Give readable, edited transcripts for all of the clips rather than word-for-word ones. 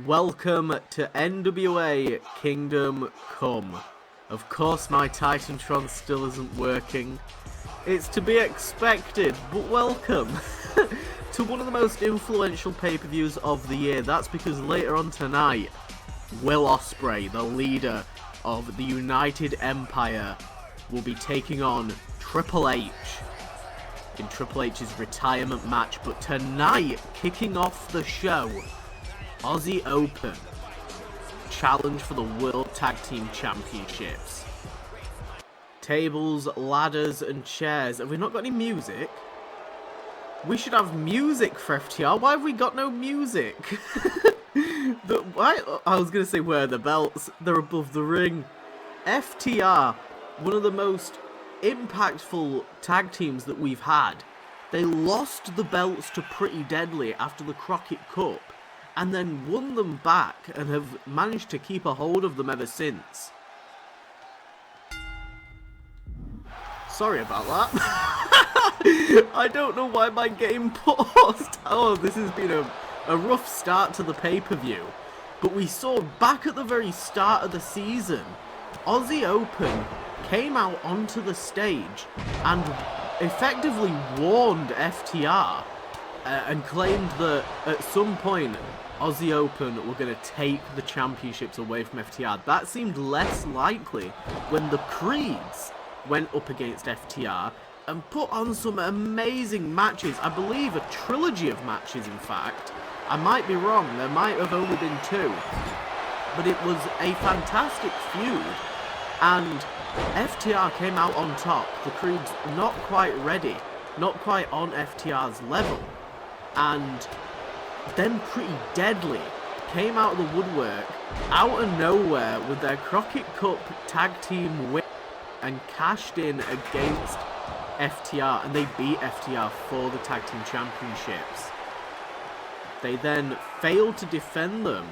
Welcome to NWA Kingdom Come. Of course my Titantron still isn't working. It's to be expected, but welcome to one of the most influential pay-per-views of the year. That's because later on tonight, Will Ospreay, the leader of the United Empire, will be taking on Triple H in Triple H's retirement match. But tonight, kicking off the show, Aussie Open challenge for the World Tag Team Championships. Tables, ladders, and chairs. Have we not got any music? We should have music for FTR. Why have we got no music? I was going to say, where are the belts? They're above the ring. FTR, one of the most impactful tag teams that we've had. They lost the belts to Pretty Deadly after the Crockett Cup, and then won them back and have managed to keep a hold of them ever since. Sorry about that. I don't know why my game paused. Oh, this has been a rough start to the pay-per-view. But we saw back at the very start of the season, Aussie Open came out onto the stage and effectively warned FTR and claimed that at some point Aussie Open were going to take the championships away from FTR. That seemed less likely when the Creeds went up against FTR and put on some amazing matches. I believe a trilogy of matches, in fact. I might be wrong, there might have only been 2. But it was a fantastic feud, and FTR came out on top. The Creeds not quite ready, not quite on FTR's level. And then Pretty Deadly came out of the woodwork, out of nowhere, with their Crockett Cup tag team win and cashed in against FTR, and they beat FTR for the tag team championships. They then failed to defend them,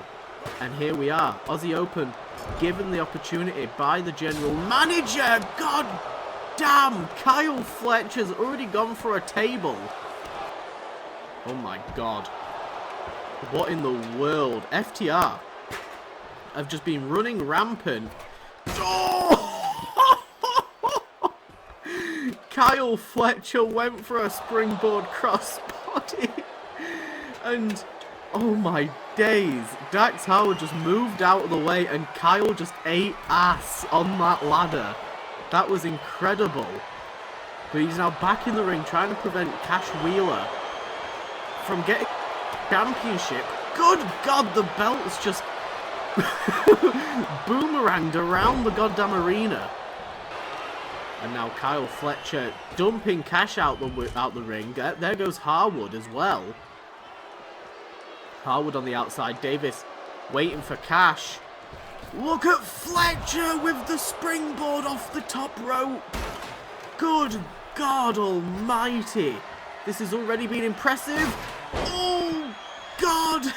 and here we are, Aussie Open given the opportunity by the general manager. God damn, Kyle Fletcher's already gone for a table. Oh my god. What in the world? FTR have just been running rampant. Oh! Kyle Fletcher went for a springboard crossbody. And, oh my days, Dax Howard just moved out of the way and Kyle just ate ass on that ladder. That was incredible. But he's now back in the ring trying to prevent Cash Wheeler from getting championship. Good God, the belt's just boomeranged around the goddamn arena. And now Kyle Fletcher dumping Cash out the ring. There goes Harwood as well. Harwood on the outside. Davis waiting for Cash. Look at Fletcher with the springboard off the top rope. Good God almighty. This has already been impressive. Oh, God.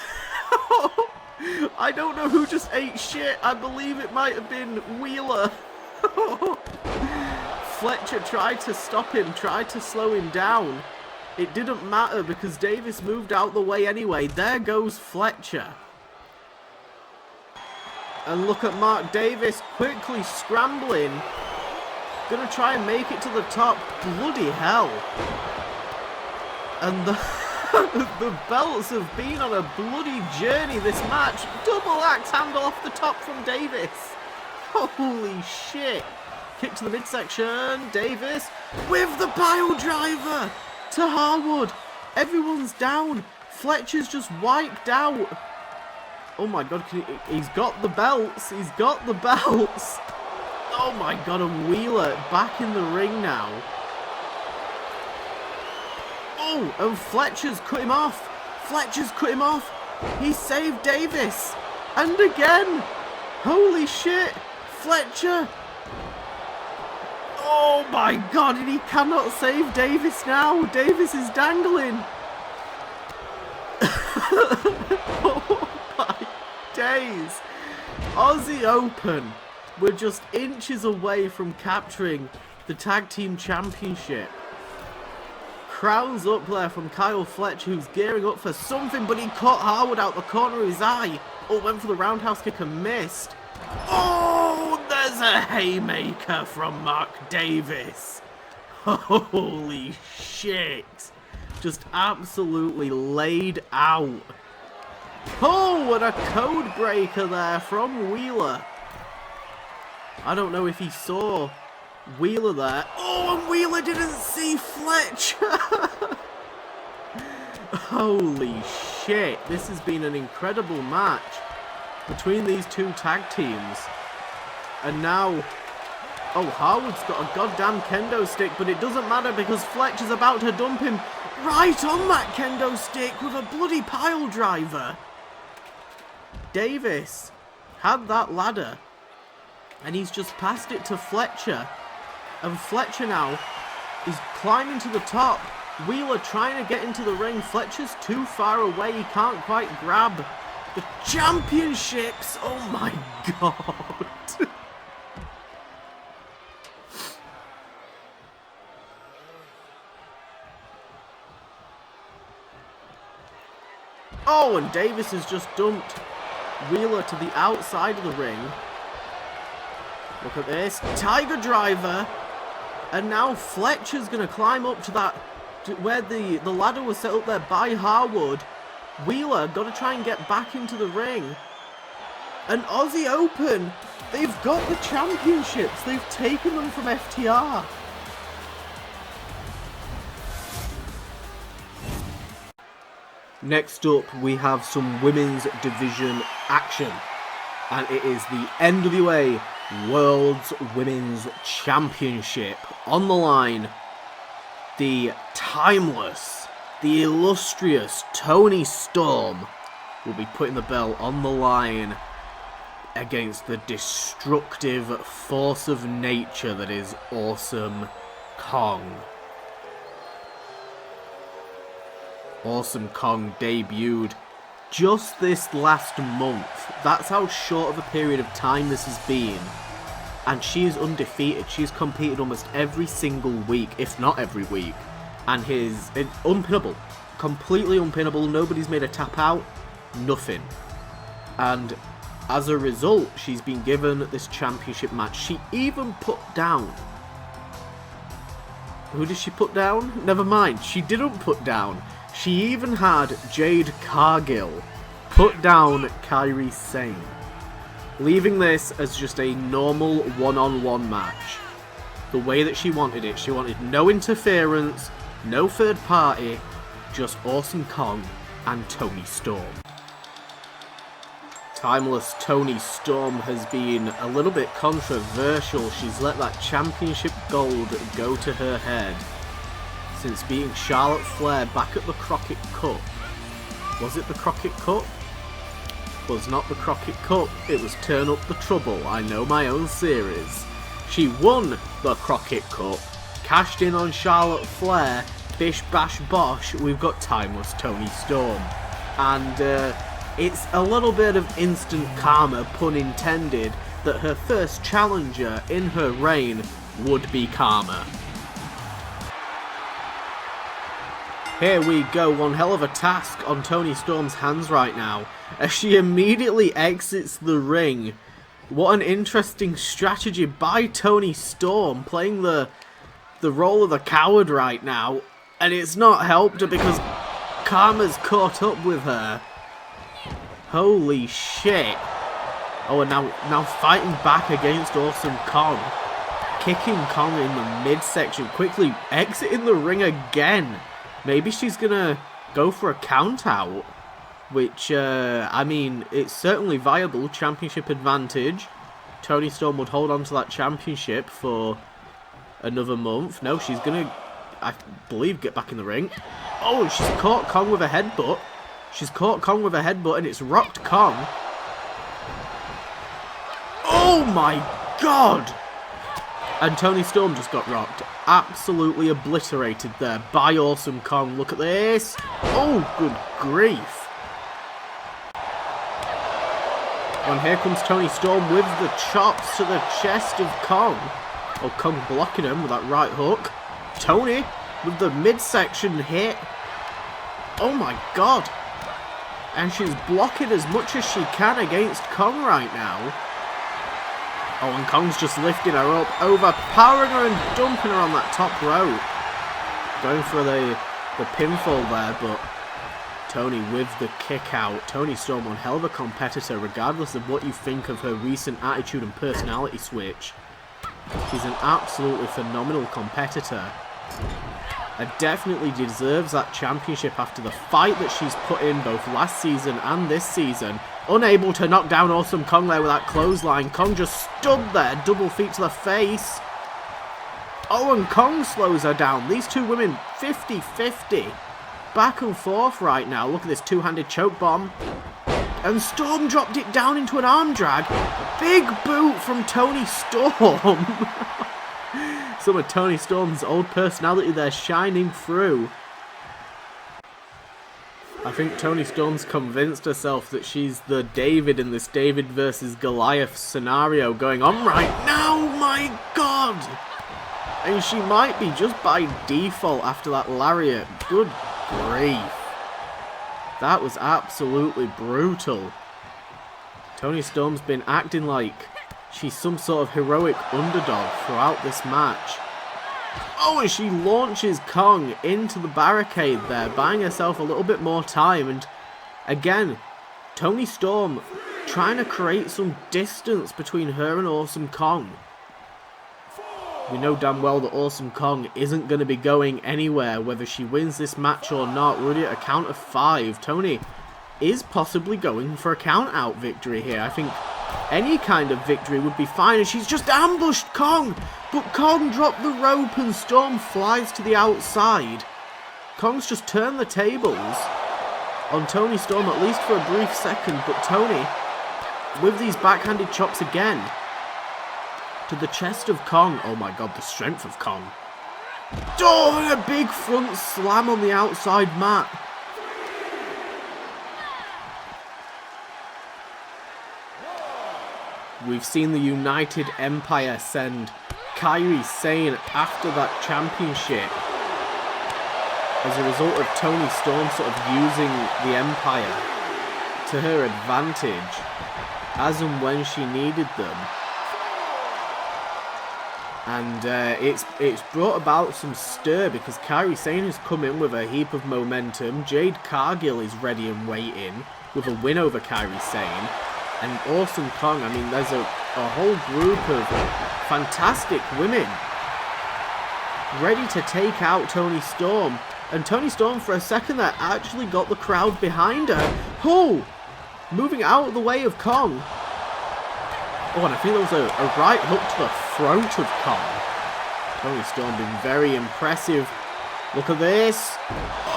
I don't know who just ate shit. I believe it might have been Wheeler. Fletcher tried to stop him, tried to slow him down. It didn't matter because Davis moved out the way anyway. There goes Fletcher. And look at Mark Davis quickly scrambling. Gonna try and make it to the top. Bloody hell. And the belts have been on a bloody journey this match. Double axe handle off the top from Davis. Holy shit. Kick to the midsection. Davis with the pile driver to Harwood. Everyone's down. Fletcher's just wiped out. Oh my god, he's got the belts. He's got the belts. Oh my god, and Wheeler back in the ring now. Oh, and Fletcher's cut him off. Fletcher's cut him off. He saved Davis. And again. Holy shit. Fletcher. Oh my god, and he cannot save Davis now. Davis is dangling. Oh my days. Aussie Open were just inches away from capturing the tag team championship. crowns up there from Kyle Fletcher, who's gearing up for something, but he caught Harwood out the corner of his eye. Oh, went for the roundhouse kick and missed. Oh, there's a haymaker from Mark Davis. Holy shit. Just absolutely laid out. Oh, and a code breaker there from Wheeler. I don't know if he saw Wheeler there. Oh, and Wheeler didn't see Fletcher. Holy shit. This has been an incredible match between these two tag teams. And now, oh, Harwood's got a goddamn kendo stick, but it doesn't matter because Fletcher's about to dump him right on that kendo stick with a bloody pile driver. Davis had that ladder, and he's just passed it to Fletcher. And Fletcher now is climbing to the top. Wheeler trying to get into the ring. Fletcher's too far away. He can't quite grab the championships. Oh my god. Oh, and Davis has just dumped Wheeler to the outside of the ring. Look at this. Tiger driver. And now Fletcher's going to climb up to that, where the ladder was set up there by Harwood. Wheeler got to try and get back into the ring. And Aussie Open, they've got the championships. They've taken them from FTR. Next up, we have some women's division action. And it is the NWA World's Women's Championship. On the line, the timeless, the illustrious Toni Storm will be putting the belt on the line against the destructive force of nature that is Awesome Kong. Awesome Kong debuted just this last month. That's how short of a period of time this has been. And she is undefeated. She's competed almost every single week, if not every week. And it's unpinnable. Completely unpinnable. Nobody's made a tap out. Nothing. And as a result, she's been given this championship match. She even put down... Who did she put down? Never mind. She didn't put down. She even had Jade Cargill put down Kairi Sane, leaving this as just a normal one-on-one match. The way that she wanted it. She wanted no interference, no third party, just Awesome Kong and Toni Storm. Timeless Toni Storm has been a little bit controversial. She's let that championship gold go to her head since beating Charlotte Flair back at the Crockett Cup. Was it the Crockett Cup? Was not the Crockett Cup, it was Turn Up the Trouble, I know my own series. She won the Crockett Cup, cashed in on Charlotte Flair, bish bash bosh, we've got timeless Toni Storm. And it's a little bit of instant karma, pun intended, that her first challenger in her reign would be Karma. Here we go, one hell of a task on Toni Storm's hands right now, as she immediately exits the ring. What an interesting strategy by Toni Storm, playing the role of the coward right now, and it's not helped her because Karma's caught up with her. Holy shit. Oh, and now fighting back against Awesome Kong, kicking Kong in the midsection, quickly exiting the ring again. Maybe she's gonna go for a count out, which, I mean, it's certainly viable. Championship advantage. Toni Storm would hold on to that championship for another month. No, she's gonna, I believe, get back in the ring. Oh, she's caught Kong with a headbutt. She's caught Kong with a headbutt, and it's rocked Kong. Oh my god! And Toni Storm just got rocked. Absolutely obliterated there by Awesome Kong. Look at this. Oh, good grief. And here comes Toni Storm with the chops to the chest of Kong. Oh, Kong blocking him with that right hook. Toni with the midsection hit. Oh my god. And she's blocking as much as she can against Kong right now. Oh, and Kong's just lifting her up, overpowering her and dumping her on that top rope. Going for the pinfall there, but Toni with the kick out. Toni Storm, one hell of a competitor, regardless of what you think of her recent attitude and personality switch. She's an absolutely phenomenal competitor. And definitely deserves that championship after the fight that she's put in both last season and this season. Unable to knock down Awesome Kong there with that clothesline. Kong just stood there, double feet to the face. Oh, and Kong slows her down. These two women 50-50. Back and forth right now. Look at this two-handed choke bomb. And Storm dropped it down into an arm drag. Big boot from Toni Storm. Some of Toni Storm's old personality there shining through. I think Toni Storm's convinced herself that she's the David in this David versus Goliath scenario going on right now. My god! And she might be just by default after that lariat. Good grief. That was absolutely brutal. Toni Storm's been acting like she's some sort of heroic underdog throughout this match. Oh, and she launches Kong into the barricade there, buying herself a little bit more time. And again, Toni Storm trying to create some distance between her and Awesome Kong. We know damn well that Awesome Kong isn't going to be going anywhere, whether she wins this match or not. We're already at a count of 5. Toni is possibly going for a count-out victory here. I think any kind of victory would be fine, and she's just ambushed Kong. But Kong dropped the rope and Storm flies to the outside. Kong's just turned the tables on Toni Storm, at least for a brief second, but Toni, with these backhanded chops again, to the chest of Kong. Oh my god, the strength of Kong. Oh, and a big front slam on the outside mat. We've seen the United Empire send Kairi Sane after that championship as a result of Toni Storm sort of using the Empire to her advantage as and when she needed them. And it's brought about some stir because Kairi Sane has come in with a heap of momentum. Jade Cargill is ready and waiting with a win over Kairi Sane. And Awesome Kong, I mean, there's a whole group of fantastic women ready to take out Toni Storm. And Toni Storm, for a second there, actually got the crowd behind her. Oh! Moving out of the way of Kong. Oh, and I think there was a right hook to the throat of Kong. Toni Storm been very impressive. Look at this.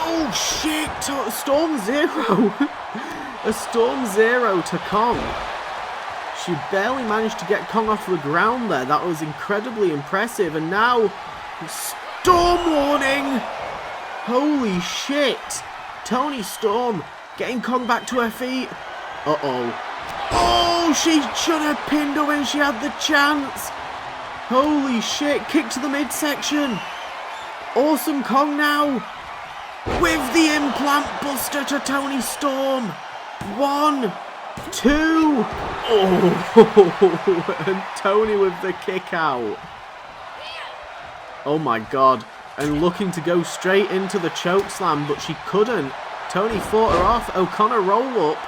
Oh, shit! Storm Zero! A Storm Zero to Kong. She barely managed to get Kong off the ground there. That was incredibly impressive. And now, Storm Warning! Holy shit! Toni Storm getting Kong back to her feet. Uh-oh. Oh, she should have pinned her when she had the chance. Holy shit, kick to the midsection. Awesome Kong now with the implant buster to Toni Storm. 1, 2. Oh, and Toni with the kick out. Oh my god. And looking to go straight into the choke slam, but she couldn't. Toni fought her off. O'Connor roll up.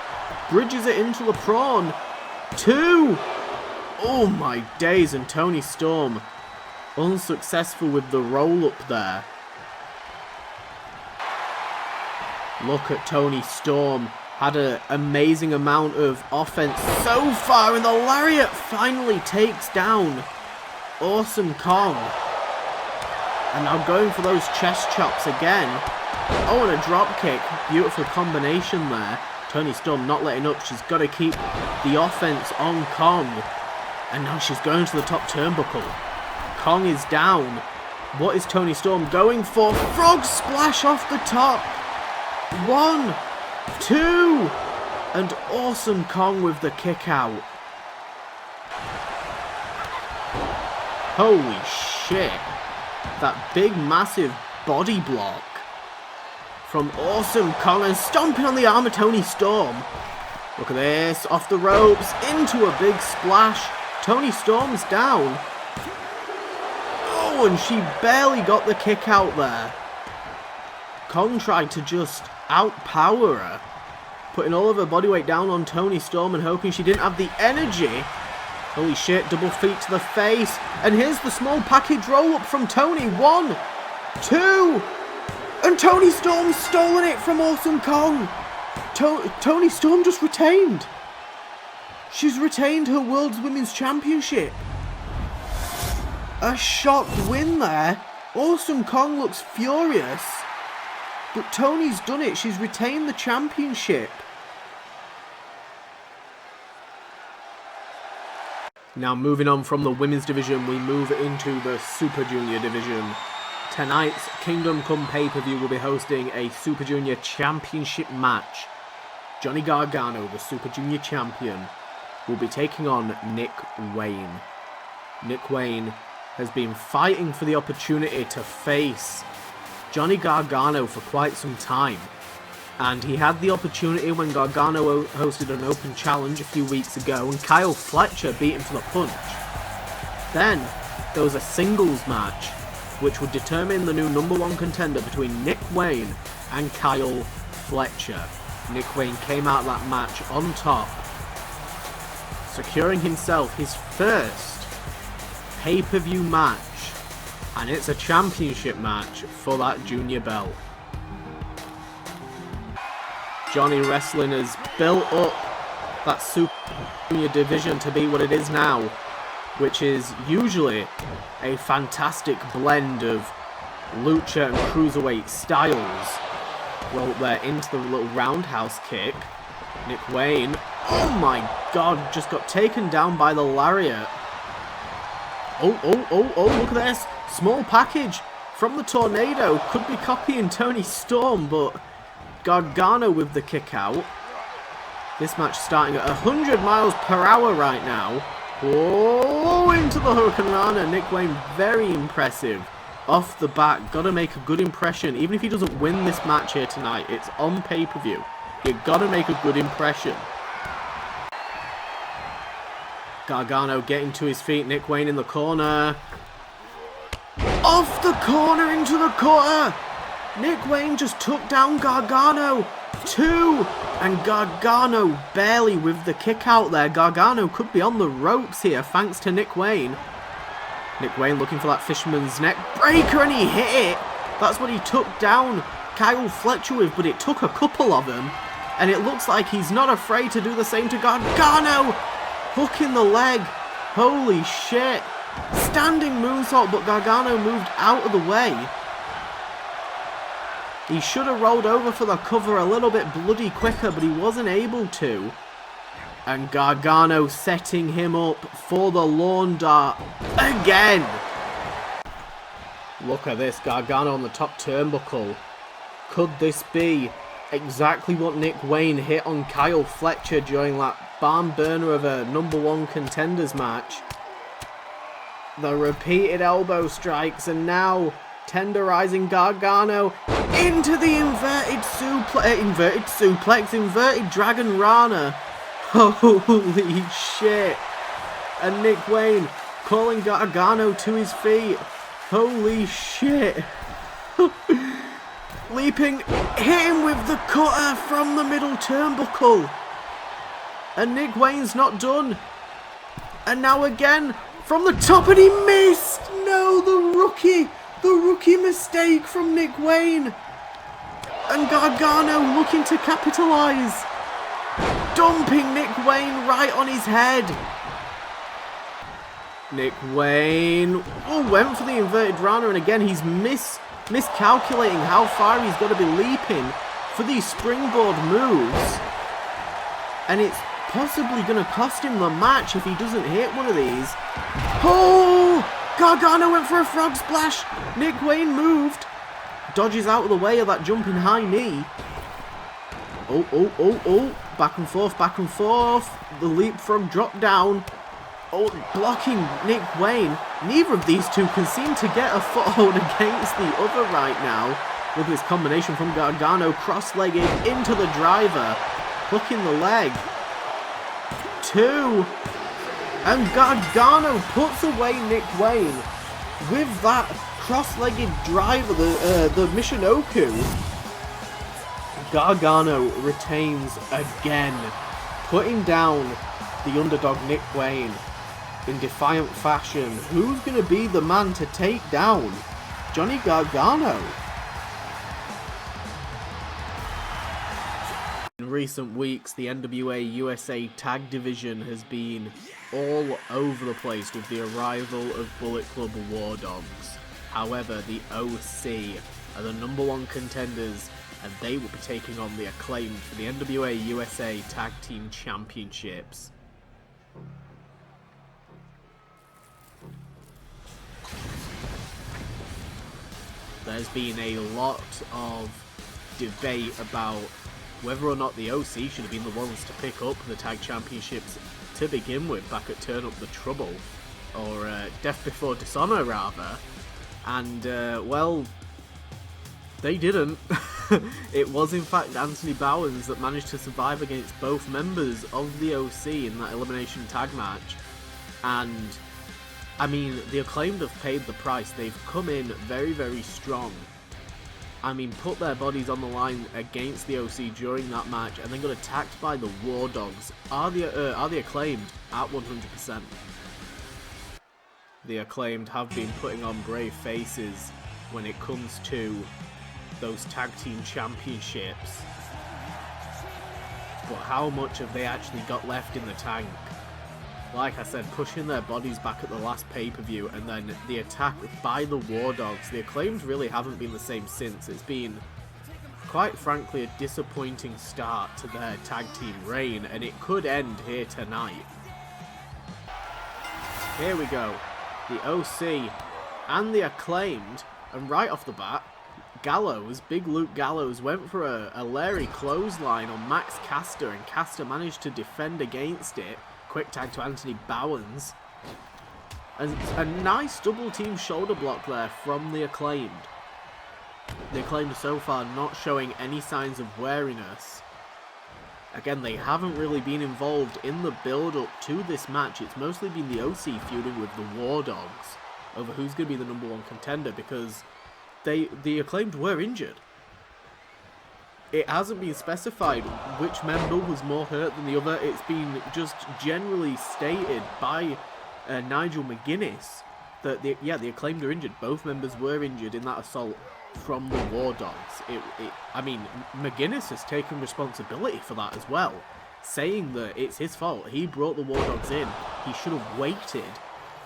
Bridges it into the prawn. 2. Oh my days, and Toni Storm unsuccessful with the roll up there. Look at Toni Storm. Had an amazing amount of offense so far, and the lariat finally takes down Awesome Kong. And now going for those chest chops again. Oh, and a drop kick. Beautiful combination there. Toni Storm not letting up. She's got to keep the offense on Kong. And now she's going to the top turnbuckle. Kong is down. What is Toni Storm going for? Frog splash off the top. 1, 2. And Awesome Kong with the kick out. Holy shit. That big, massive body block from Awesome Kong and stomping on the arm of Toni Storm. Look at this, off the ropes, into a big splash. Toni Storm's down. Oh, and she barely got the kick out there. Kong tried to just outpower her, putting all of her body weight down on Toni Storm and hoping she didn't have the energy. Holy shit, double feet to the face. And here's the small package roll-up from Toni. 1, 2, and Toni Storm's stolen it from Awesome Kong. Toni Storm just retained. She's retained her World's Women's Championship. A shocked win there. Awesome Kong looks furious. But Toni's done it. She's retained the championship. Now moving on from the women's division, we move into the Super Junior division. Tonight's Kingdom Come pay-per-view will be hosting a Super Junior Championship match. Johnny Gargano, the Super Junior Champion, will be taking on Nick Wayne. Nick Wayne has been fighting for the opportunity to face Johnny Gargano for quite some time. And he had the opportunity when Gargano hosted an open challenge a few weeks ago and Kyle Fletcher beat him to the punch. Then there was a singles match which would determine the new #1 contender between Nick Wayne and Kyle Fletcher. Nick Wayne came out of that match on top, securing himself his first pay-per-view match, and it's a championship match for that junior belt. Johnny Wrestling has built up that Super Junior division to be what it is now, which is usually a fantastic blend of lucha and cruiserweight styles. Roll there into the little roundhouse kick. Nick Wayne, oh my god, just got taken down by the lariat. Oh, look at this. Small package from the tornado. Could be copying Toni Storm, but Gargano with the kick out. This match starting at 100 miles per hour right now. Oh, into the Hurricane Rana. Nick Wayne, very impressive. Off the bat, gotta make a good impression. Even if he doesn't win this match here tonight, it's on pay-per-view. You gotta make a good impression. Gargano getting to his feet. Nick Wayne in the corner. Off the corner into the cutter. Nick Wayne just took down Gargano. 2, and Gargano barely with the kick out there. Gargano could be on the ropes here thanks to Nick Wayne. Nick Wayne looking for that fisherman's neck breaker, and he hit it. That's what he took down Kyle Fletcher with, but it took a couple of them. And it looks like he's not afraid to do the same to Gargano. Hook in the leg. Holy shit. Standing moonsault, but Gargano moved out of the way. He should have rolled over for the cover a little bit bloody quicker, but he wasn't able to. And Gargano setting him up for the lawn dart again. Look at this, Gargano on the top turnbuckle. Could this be exactly what Nick Wayne hit on Kyle Fletcher during that barn burner of a #1 contenders match? The repeated elbow strikes, and now tenderizing Gargano into the inverted Dragon Rana. Holy shit. And Nick Wayne calling Gargano to his feet. Holy shit. Leaping, hit him with the cutter from the middle turnbuckle. And Nick Wayne's not done. And now again from the top, and he missed. No, the rookie mistake from Nick Wayne. And Gargano looking to capitalize, dumping Nick Wayne right on his head. Nick Wayne went for the inverted Rana, and again he's miscalculating how far he's got to be leaping for these springboard moves. And it's possibly going to cost him the match if he doesn't hit one of these. Oh! Gargano went for a frog splash. Nick Wayne moved. Dodges out of the way of that jumping high knee. Oh. Back and forth. The leapfrog drop down. Oh, blocking Nick Wayne. Neither of these two can seem to get a foothold against the other right now. Look at this combination from Gargano, cross-legged into the driver, hooking the leg. 2. And Gargano puts away Nick Wayne with that cross-legged driver, the Michinoku. Gargano retains again, putting down the underdog Nick Wayne in defiant fashion. Who's going to be the man to take down Johnny Gargano? In recent weeks, the NWA USA Tag Division has been all over the place with the arrival of Bullet Club War Dogs. However, the OC are the #1 contenders, and they will be taking on the Acclaimed for the NWA USA Tag Team Championships. There's been a lot of debate about whether or not the OC should have been the ones to pick up the Tag Championships to begin with back at Turn Up the Trouble, or Death Before Dishonor rather, and well, they didn't. It was in fact Anthony Bowens that managed to survive against both members of the OC in that elimination tag match, and I mean, the Acclaimed have paid the price. They've come in very, very strong. I mean, put their bodies on the line against the OC during that match, and then got attacked by the War Dogs. Are the Acclaimed at 100%? The Acclaimed have been putting on brave faces when it comes to those tag team championships. But how much have they actually got left in the tank? Like I said, pushing their bodies back at the last pay-per-view, and then the attack by the War Dogs. The Acclaimed really haven't been the same since. It's been, quite frankly, a disappointing start to their tag team reign, and it could end here tonight. Here we go. The OC and the Acclaimed, and right off the bat, Gallows, Big Luke Gallows, went for a Larry clothesline on Max Caster, and Caster managed to defend against it. Quick tag to Anthony Bowens. And a nice double team shoulder block there from the Acclaimed. The Acclaimed so far not showing any signs of wariness. Again, they haven't really been involved in the build-up to this match. It's mostly been the OC feuding with the War Dogs over who's going to be the #1 contender, because the Acclaimed were injured. It hasn't been specified which member was more hurt than the other. It's been just generally stated by Nigel McGuinness that the Acclaimed are injured. Both members were injured in that assault from the War Dogs. I mean, McGuinness has taken responsibility for that as well, saying that it's his fault. He brought the War Dogs in. He should have waited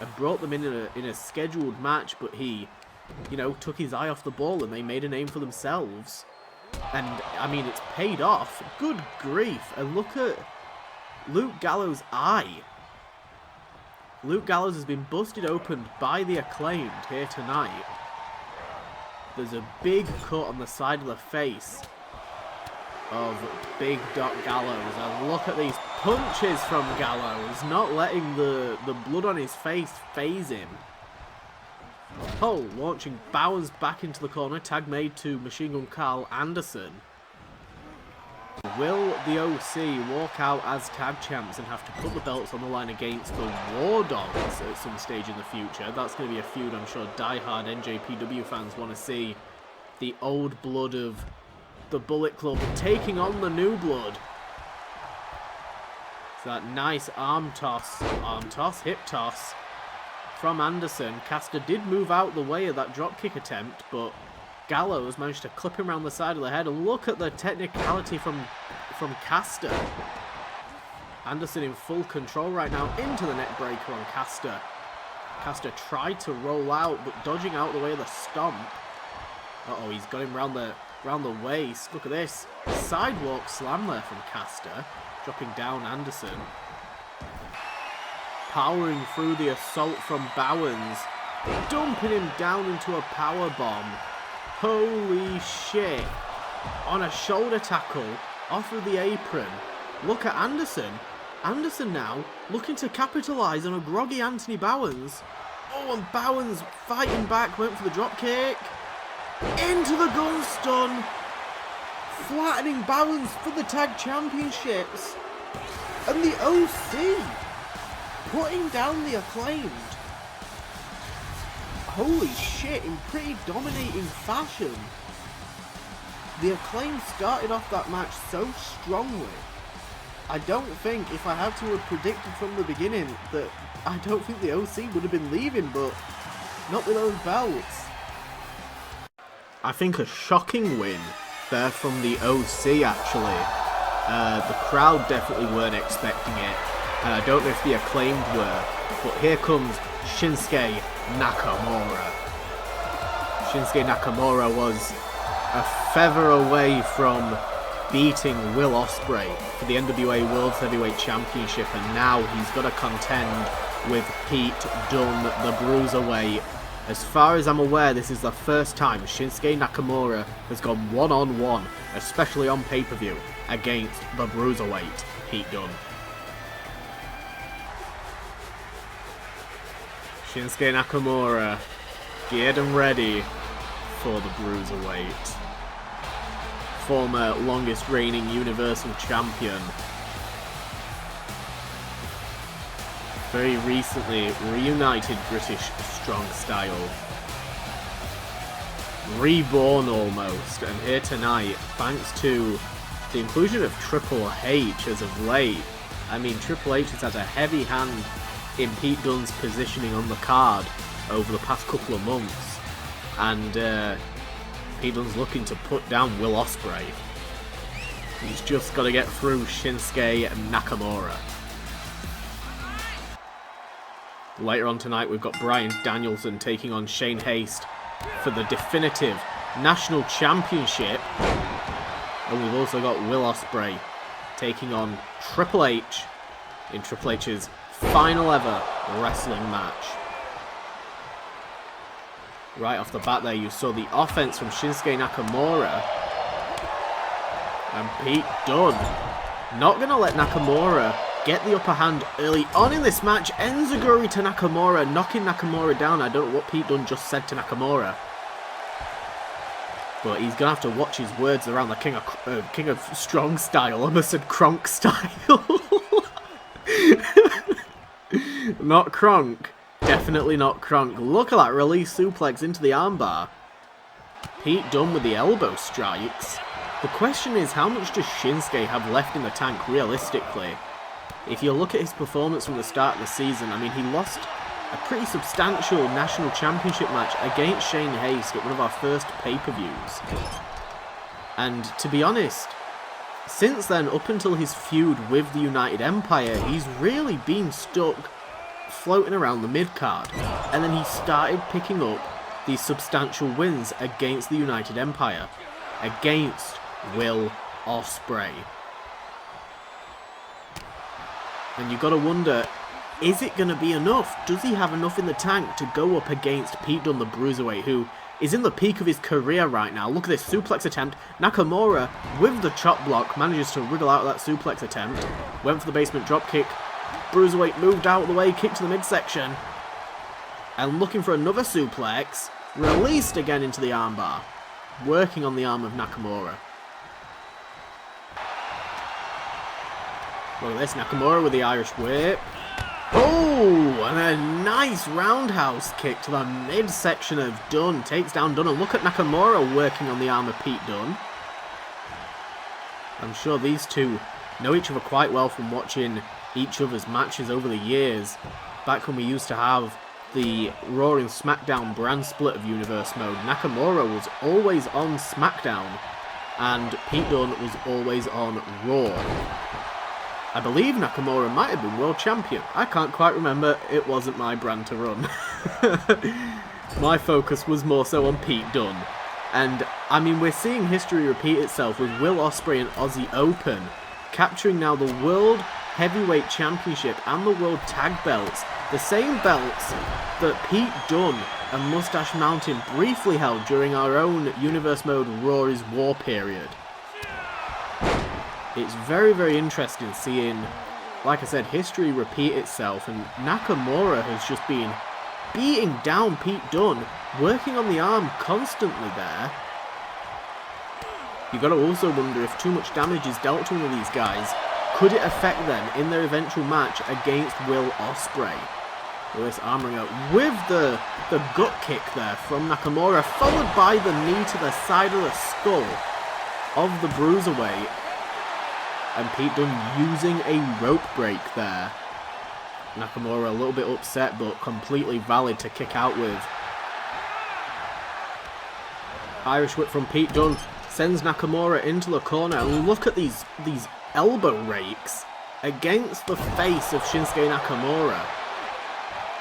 and brought them in a scheduled match, but he, you know, took his eye off the ball and they made a name for themselves. And, I mean, it's paid off. Good grief. And look at Luke Gallows' eye. Luke Gallows has been busted open by the Acclaimed here tonight. There's a big cut on the side of the face of Big Doc Gallows. And look at these punches from Gallows, not letting the blood on his face faze him. Oh, launching Bowers back into the corner. Tag made to Machine Gun Carl Anderson. Will the OC walk out as tag champs and have to put the belts on the line against the War Dogs at some stage in the future? That's going to be a feud I'm sure diehard NJPW fans want to see. The old blood of the Bullet Club taking on the new blood. So that nice arm toss, hip toss from Anderson. Caster did move out the way of that dropkick attempt, but Gallows managed to clip him around the side of the head. And look at the technicality from Caster. Anderson in full control right now, into the neck breaker on Caster. Caster tried to roll out, but dodging out the way of the stomp. Uh-oh, he's got him round the waist. Look at this. Sidewalk slam there from Caster, dropping down Anderson. Powering through the assault from Bowens, dumping him down into a power bomb. Holy shit. On a shoulder tackle off of the apron. Look at Anderson. Anderson now looking to capitalise on a groggy Anthony Bowens. Oh, and Bowens fighting back, went for the drop kick. Into the gun stun. Flattening Bowens for the tag championships. And the OC putting down the Acclaimed. Holy shit, in pretty dominating fashion. The Acclaimed started off that match so strongly. I don't think, if I had to have predicted from the beginning, that I don't think the OC would have been leaving, but not with those belts. I think a shocking win there from the OC, actually. The crowd definitely weren't expecting it, and I don't know if the Acclaimed were, but here comes Shinsuke Nakamura. Shinsuke Nakamura was a feather away from beating Will Ospreay for the NWA World Heavyweight Championship, and now he's got to contend with Pete Dunne, the Bruiserweight. As far as I'm aware, this is the first time Shinsuke Nakamura has gone one-on-one, especially on pay-per-view, against the Bruiserweight, Pete Dunne. Shinsuke Nakamura geared and ready for the Bruiserweight. Former longest reigning Universal Champion. Very recently reunited British Strong Style. Reborn almost, and here tonight, thanks to the inclusion of Triple H as of late. I mean, Triple H has had a heavy hand in Pete Dunne's positioning on the card over the past couple of months, and Pete Dunne's looking to put down Will Ospreay. He's just got to get through Shinsuke Nakamura. Later on tonight, we've got Bryan Danielson taking on Shane Haste for the definitive National Championship. And we've also got Will Ospreay taking on Triple H in Triple H's final ever wrestling match. Right off the bat there, you saw the offense from Shinsuke Nakamura. And Pete Dunne not going to let Nakamura get the upper hand early on in this match. Enziguri to Nakamura, knocking Nakamura down. I don't know what Pete Dunne just said to Nakamura, but he's going to have to watch his words around the King of Strong Style. Almost said Kronk Style. Not Kronk. Definitely not Kronk. Look at that release suplex into the armbar. Pete Dunne with the elbow strikes. The question is, how much does Shinsuke have left in the tank realistically? If you look at his performance from the start of the season, I mean, he lost a pretty substantial national championship match against Shane Haste at one of our first pay-per-views. And to be honest, since then, up until his feud with the United Empire, he's really been stuck floating around the mid-card. And then he started picking up these substantial wins against the United Empire, against Will Ospreay. And you've got to wonder, is it going to be enough? Does he have enough in the tank to go up against Pete Dunne, the Bruiserweight, who is in the peak of his career right now? Look at this suplex attempt. Nakamura, with the chop block, manages to wriggle out of that suplex attempt. Went for the basement drop kick. Bruiserweight moved out of the way, kicked to the midsection. And looking for another suplex. Released again into the armbar. Working on the arm of Nakamura. Look at this, Nakamura with the Irish whip. Oh, and a nice roundhouse kick to the midsection of Dunne. Takes down Dunne, and look at Nakamura working on the arm of Pete Dunne. I'm sure these two know each other quite well from watching each other's matches over the years. Back when we used to have the Raw and SmackDown brand split of Universe Mode, Nakamura was always on SmackDown, and Pete Dunne was always on Raw. I believe Nakamura might have been world champion. I can't quite remember. It wasn't my brand to run. My focus was more so on Pete Dunne. And, I mean, we're seeing history repeat itself with Will Ospreay and Aussie Open capturing now the World Heavyweight Championship and the World Tag Belts. The same belts that Pete Dunne and Mustache Mountain briefly held during our own Universe Mode Raw is War period. It's very, very interesting seeing like I said, history repeat itself, and Nakamura has just been beating down Pete Dunne, working on the arm constantly there. You've got to also wonder if too much damage is dealt to one of these guys, could it affect them in their eventual match against Will Ospreay? Lewis arming up with the gut kick there from Nakamura, followed by the knee to the side of the skull of the Bruiserweight. And Pete Dunne using a rope break there. Nakamura a little bit upset, but completely valid to kick out with. Irish whip from Pete Dunne sends Nakamura into the corner. And look at these elbow rakes against the face of Shinsuke Nakamura.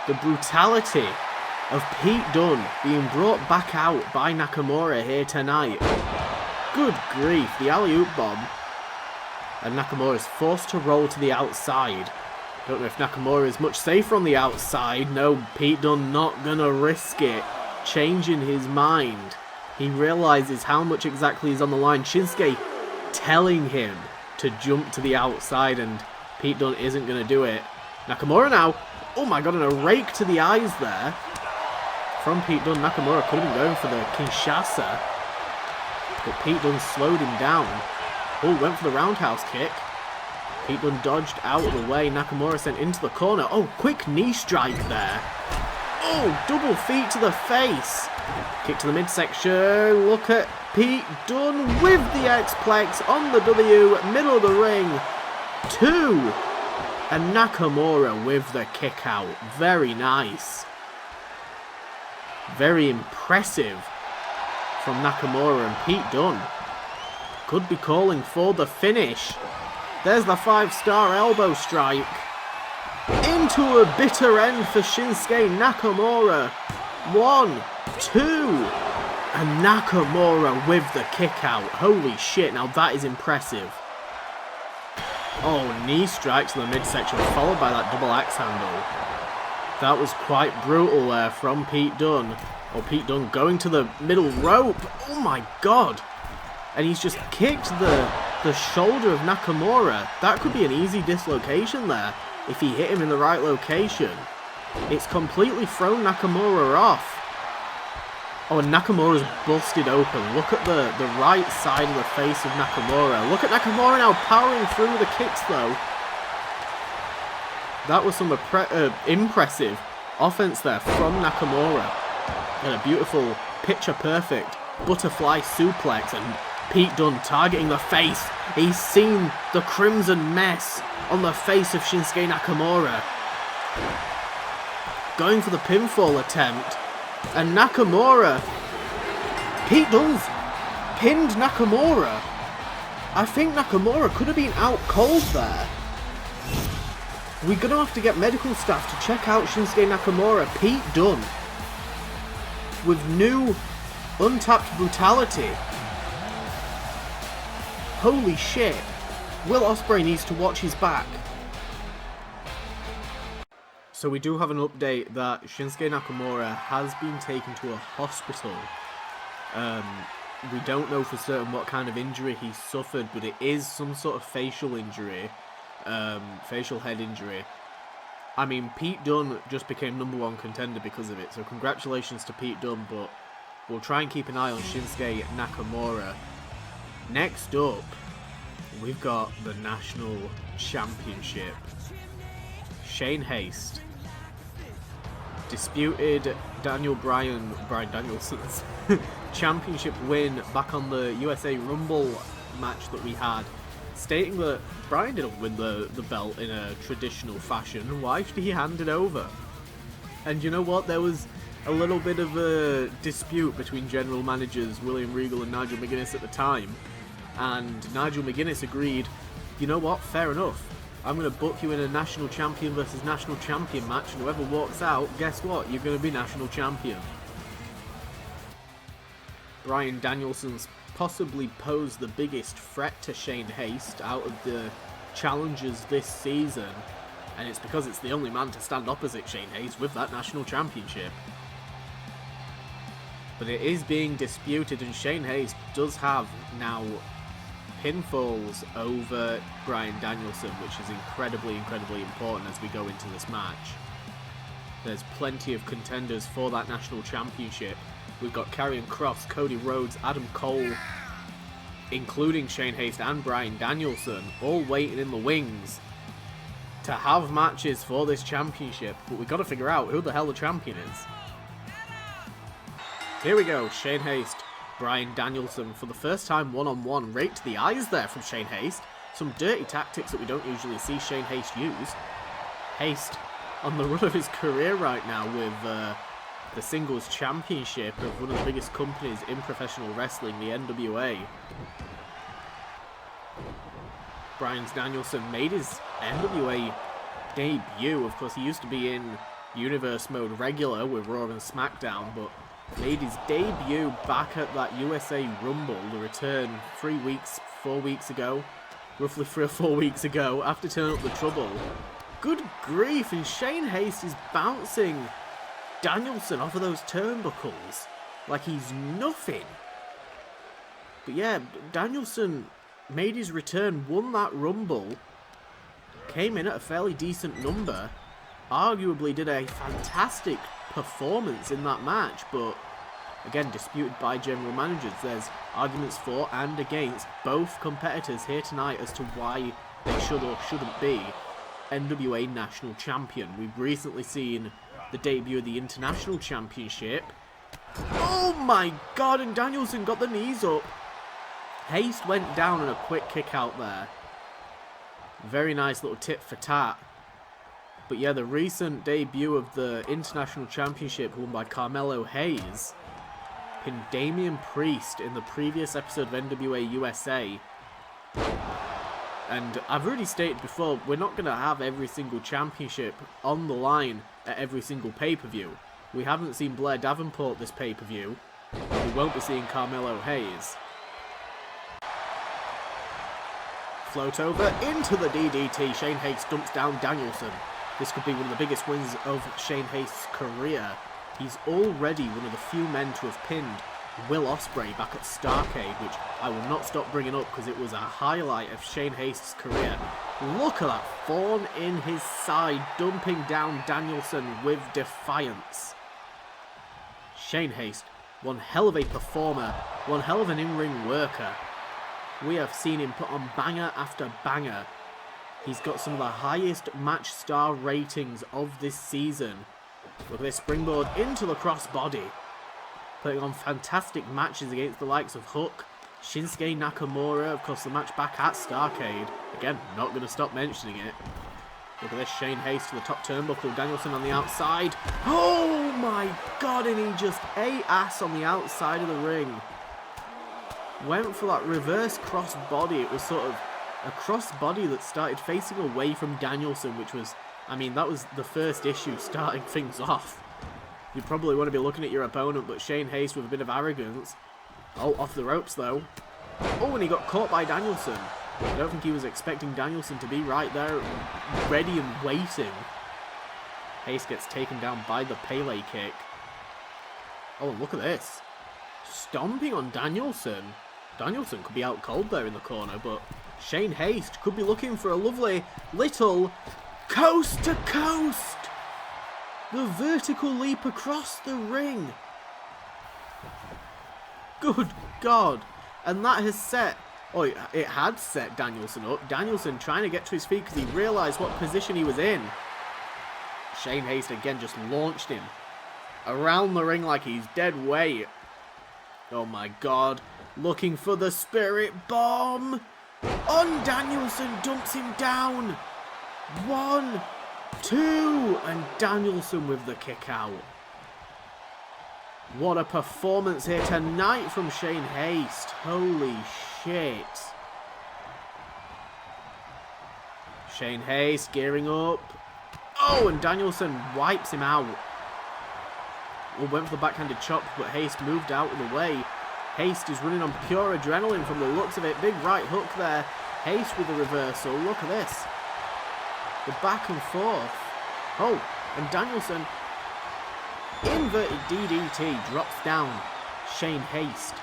The brutality of Pete Dunne being brought back out by Nakamura here tonight. Good grief, the alley-oop bomb. And Nakamura is forced to roll to the outside. Don't know if Nakamura is much safer on the outside. No, Pete Dunne not gonna risk it. Changing his mind. He realizes how much exactly is on the line. Shinsuke telling him to jump to the outside, and Pete Dunne isn't gonna do it. Nakamura now. Oh my god, and a rake to the eyes there from Pete Dunne. Nakamura could have been going for the Kinshasa, but Pete Dunne slowed him down. Oh, went for the roundhouse kick. Pete Dunne dodged out of the way. Nakamura sent into the corner. Oh, quick knee strike there. Oh, double feet to the face. Kick to the midsection. Look at Pete Dunne with the X-Plex on the W, middle of the ring. 2. And Nakamura with the kick out. Very nice. Very impressive from Nakamura, and Pete Dunne could be calling for the finish. There's the 5-star elbow strike. Into a bitter end for Shinsuke Nakamura. 1, 2. And Nakamura with the kick out. Holy shit, now that is impressive. Oh, knee strike to the midsection, followed by that double axe handle. That was quite brutal there from Pete Dunne. Oh, Pete Dunne going to the middle rope. Oh my god. And he's just kicked the shoulder of Nakamura. That could be an easy dislocation there if he hit him in the right location. It's completely thrown Nakamura off. Oh, and Nakamura's busted open. Look at the right side of the face of Nakamura. Look at Nakamura now powering through the kicks, though. That was some impressive offense there from Nakamura. And a beautiful picture-perfect butterfly suplex. And Pete Dunne targeting the face. He's seen the crimson mess on the face of Shinsuke Nakamura. Going for the pinfall attempt. And Nakamura, Pete Dunne's pinned Nakamura. I think Nakamura could have been out cold there. We're going to have to get medical staff to check out Shinsuke Nakamura. Pete Dunne with new untapped brutality. Holy shit. Will Ospreay needs to watch his back. So we do have an update that Shinsuke Nakamura has been taken to a hospital. We don't know for certain what kind of injury he suffered, but it is some sort of facial injury, facial head injury. I mean, Pete Dunne just became #1 contender because of it, so congratulations to Pete Dunne, but we'll try and keep an eye on Shinsuke Nakamura. Next up, we've got the National Championship. Shane Haste disputed Bryan Danielson's championship win back on the USA Rumble match that we had, stating that Bryan didn't win the belt in a traditional fashion. Why should he hand it over? And you know what? There was a little bit of a dispute between general managers William Regal and Nigel McGuinness at the time, and Nigel McGuinness agreed, you know what, fair enough. I'm going to book you in a national champion versus national champion match, and whoever walks out, guess what? You're going to be national champion. Bryan Danielson's possibly posed the biggest threat to Shane Haste out of the challengers this season, and it's because it's the only man to stand opposite Shane Haste with that national championship. But it is being disputed, and Shane Haste does have now pinfalls over Bryan Danielson, which is incredibly important as we go into this match. There's plenty of contenders for that national championship. We've got Karrion Kross, Cody Rhodes, Adam Cole, including Shane Haste and Bryan Danielson, all waiting in the wings to have matches for this championship. But we've got to figure out who the hell the champion is. Here we go, Shane Haste, Bryan Danielson for the first time one-on-one. Rake to the eyes there from Shane Haste. Some dirty tactics that we don't usually see Shane Haste use. Haste on the run of his career right now with the singles championship of one of the biggest companies in professional wrestling, the NWA. Bryan Danielson made his NWA debut. Of course, he used to be in Universe Mode regular with Raw and SmackDown, but made his debut back at that USA Rumble, the return 4 weeks ago, roughly 3 or 4 weeks ago, after turning up the trouble. Good grief, and Shane Haste is bouncing Danielson off of those turnbuckles like he's nothing. But yeah, Danielson made his return, won that Rumble, came in at a fairly decent number, arguably did a fantastic performance in that match, but again, disputed by general managers. There's arguments for and against both competitors here tonight as to why they should or shouldn't be NWA National Champion. We've recently seen the debut of the International Championship. Oh my god, and Danielson got the knees up. Haste went down in a quick kick out there. Very nice little tit for tat. But yeah, the recent debut of the International Championship won by Carmelo Hayes pinned Damian Priest in the previous episode of NWA USA. And I've already stated before, we're not going to have every single championship on the line at every single pay-per-view. We haven't seen Blair Davenport this pay-per-view. We won't be seeing Carmelo Hayes. Float over into the DDT. Shane Haste dumps down Danielson. This could be one of the biggest wins of Shane Haste's career. He's already one of the few men to have pinned Will Ospreay back at Starrcade, which I will not stop bringing up because it was a highlight of Shane Haste's career. Look at that thorn in his side, dumping down Danielson with defiance. Shane Haste, one hell of a performer, one hell of an in-ring worker. We have seen him put on banger after banger. He's got some of the highest match star ratings of this season. Look at this springboard into the crossbody. Putting on fantastic matches against the likes of Hook, Shinsuke Nakamura, of course the match back at Starrcade. Again, not going to stop mentioning it. Look at this, Shane Haste to the top turnbuckle, Danielson on the outside. Oh my god, and he just ate ass on the outside of the ring. Went for that reverse crossbody. It was sort of a crossbody that started facing away from Danielson, which was, I mean, that was the first issue starting things off. You probably want to be looking at your opponent, but Shane Haste with a bit of arrogance. Oh, off the ropes though. Oh, and he got caught by Danielson. I don't think he was expecting Danielson to be right there, ready and waiting. Haste gets taken down by the Pele kick. Oh, look at this. Stomping on Danielson. Danielson could be out cold there in the corner, but Shane Haste could be looking for a lovely little coast to coast. The vertical leap across the ring. Good God. And that has set, oh, it had set Danielson up. Danielson trying to get to his feet because he realised what position he was in. Shane Haste again just launched him around the ring like he's dead weight. Oh my God. Looking for the spirit bomb. On Danielson, dumps him down. 1, 2, and Danielson with the kick out. What a performance here tonight from Shane Haste. Holy shit. Shane Haste gearing up. Oh, and Danielson wipes him out. Well, went for the backhanded chop, but Haste moved out of the way. Haste is running on pure adrenaline from the looks of it. Big right hook there. Haste with the reversal. Look at this. The back and forth. Oh, and Danielson, inverted DDT, drops down Shane Haste.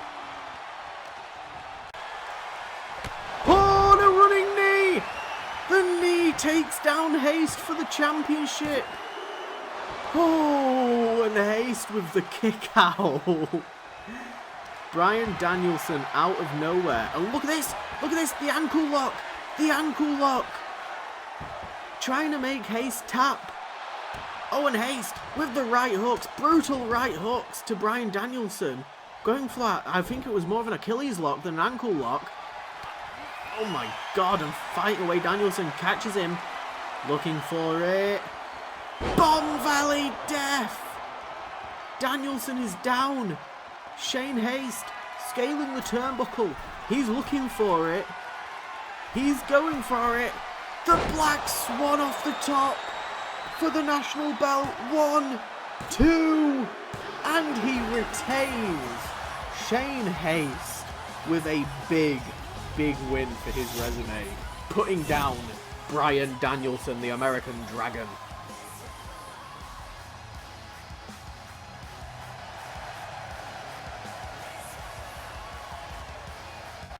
takes down Haste for the championship. Oh, and Haste with the kick out. Bryan Danielson out of nowhere. And look at this, the ankle lock, Trying to make Haste tap. Oh, and Haste with the right hooks, brutal right hooks to Bryan Danielson. Going for that, I think it was more of an Achilles lock than an ankle lock. Oh my god, and fighting away, Danielson catches him. Looking for it. Bomb Valley Death! Danielson is down. Shane Haste scaling the turnbuckle. He's looking for it. He's going for it. The Black Swan off the top for the national belt. 1, 2, and he retains. Shane Haste with a big win for his resume, putting down Bryan Danielson, the American Dragon.